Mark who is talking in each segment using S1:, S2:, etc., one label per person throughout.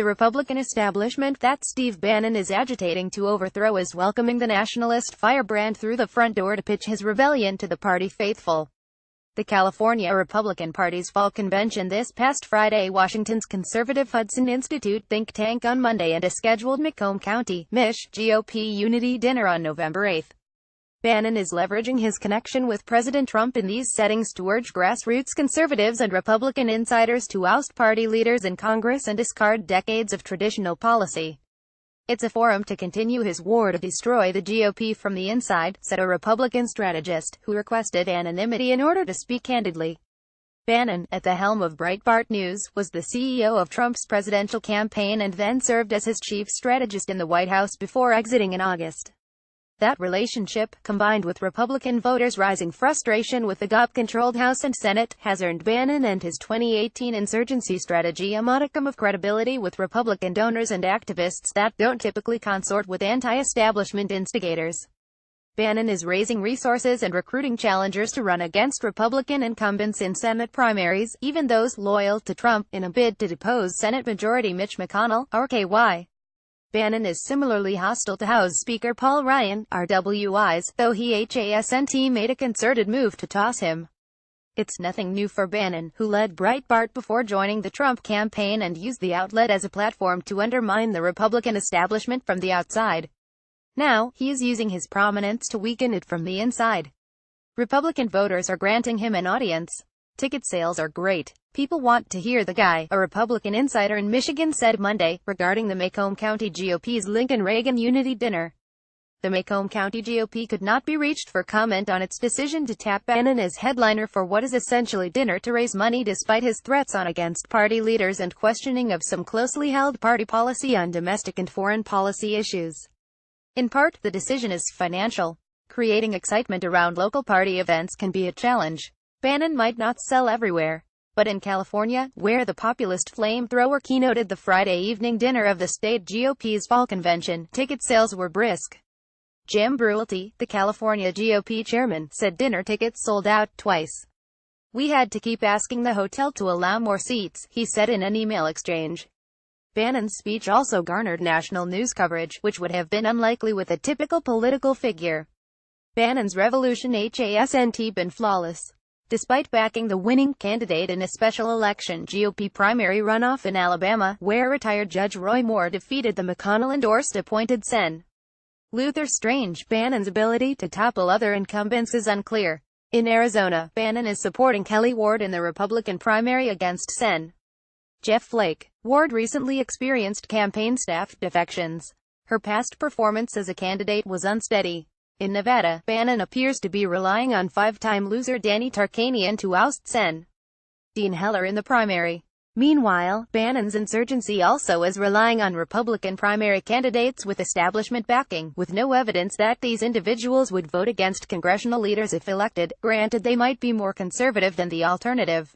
S1: The Republican establishment that Steve Bannon is agitating to overthrow is welcoming the nationalist firebrand through the front door to pitch his rebellion to the party faithful. The California Republican Party's fall convention this past Friday, Washington's conservative Hudson Institute think tank on Monday, and a scheduled Macomb County, Mich. GOP unity dinner on November 8. Bannon is leveraging his connection with President Trump in these settings to urge grassroots conservatives and Republican insiders to oust party leaders in Congress and discard decades of traditional policy. It's a forum to continue his war to destroy the GOP from the inside, said a Republican strategist, who requested anonymity in order to speak candidly. Bannon, at the helm of Breitbart News, was the CEO of Trump's presidential campaign and then served as his chief strategist in the White House before exiting in August. That relationship, combined with Republican voters' rising frustration with the GOP-controlled House and Senate, has earned Bannon and his 2018 insurgency strategy a modicum of credibility with Republican donors and activists that don't typically consort with anti-establishment instigators. Bannon is raising resources and recruiting challengers to run against Republican incumbents in Senate primaries, even those loyal to Trump, in a bid to depose Senate Majority Mitch McConnell, RKY. Bannon is similarly hostile to House Speaker Paul Ryan, RWIs, though he hasn't made a concerted move to toss him. It's nothing new for Bannon, who led Breitbart before joining the Trump campaign and used the outlet as a platform to undermine the Republican establishment from the outside. Now, he is using his prominence to weaken it from the inside. Republican voters are granting him an audience. Ticket sales are great. People want to hear the guy, a Republican insider in Michigan said Monday, regarding the Macomb County GOP's Lincoln-Reagan Unity Dinner. The Macomb County GOP could not be reached for comment on its decision to tap Bannon as headliner for what is essentially dinner to raise money, despite his threats on against party leaders and questioning of some closely held party policy on domestic and foreign policy issues. In part, the decision is financial. Creating excitement around local party events can be a challenge. Bannon might not sell everywhere. But in California, where the populist flamethrower keynoted the Friday evening dinner of the state GOP's fall convention, ticket sales were brisk. Jim Brulte, the California GOP chairman, said dinner tickets sold out twice. "We had to keep asking the hotel to allow more seats," he said in an email exchange. Bannon's speech also garnered national news coverage, which would have been unlikely with a typical political figure. Bannon's revolution hasn't been flawless. Despite backing the winning candidate in a special election GOP primary runoff in Alabama, where retired Judge Roy Moore defeated the McConnell-endorsed appointed Sen. Luther Strange, Bannon's ability to topple other incumbents is unclear. In Arizona, Bannon is supporting Kelly Ward in the Republican primary against Sen. Jeff Flake. Ward recently experienced campaign staff defections. Her past performance as a candidate was unsteady. In Nevada, Bannon appears to be relying on five-time loser Danny Tarkanian to oust Sen. Dean Heller in the primary. Meanwhile, Bannon's insurgency also is relying on Republican primary candidates with establishment backing, with no evidence that these individuals would vote against congressional leaders if elected, granted they might be more conservative than the alternative.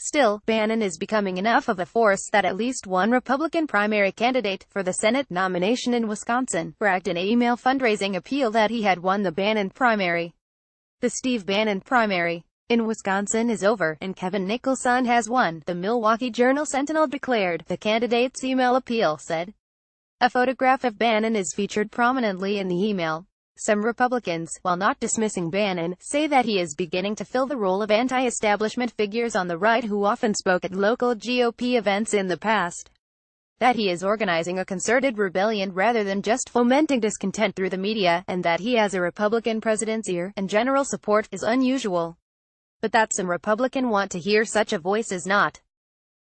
S1: Still, Bannon is becoming enough of a force that at least one Republican primary candidate for the Senate nomination in Wisconsin bragged in an email fundraising appeal that he had won the Bannon primary. The Steve Bannon primary in Wisconsin is over, and Kevin Nicholson has won, the Milwaukee Journal-Sentinel declared, the candidate's email appeal said. A photograph of Bannon is featured prominently in the email. Some Republicans, while not dismissing Bannon, say that he is beginning to fill the role of anti-establishment figures on the right who often spoke at local GOP events in the past. That he is organizing a concerted rebellion rather than just fomenting discontent through the media, and that he has a Republican president's ear and general support, is unusual. But that some Republicans want to hear such a voice is not.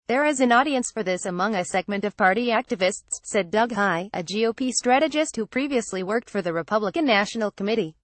S1: There is an audience for this among a segment of party activists, said Doug High, a GOP strategist who previously worked for the Republican National Committee.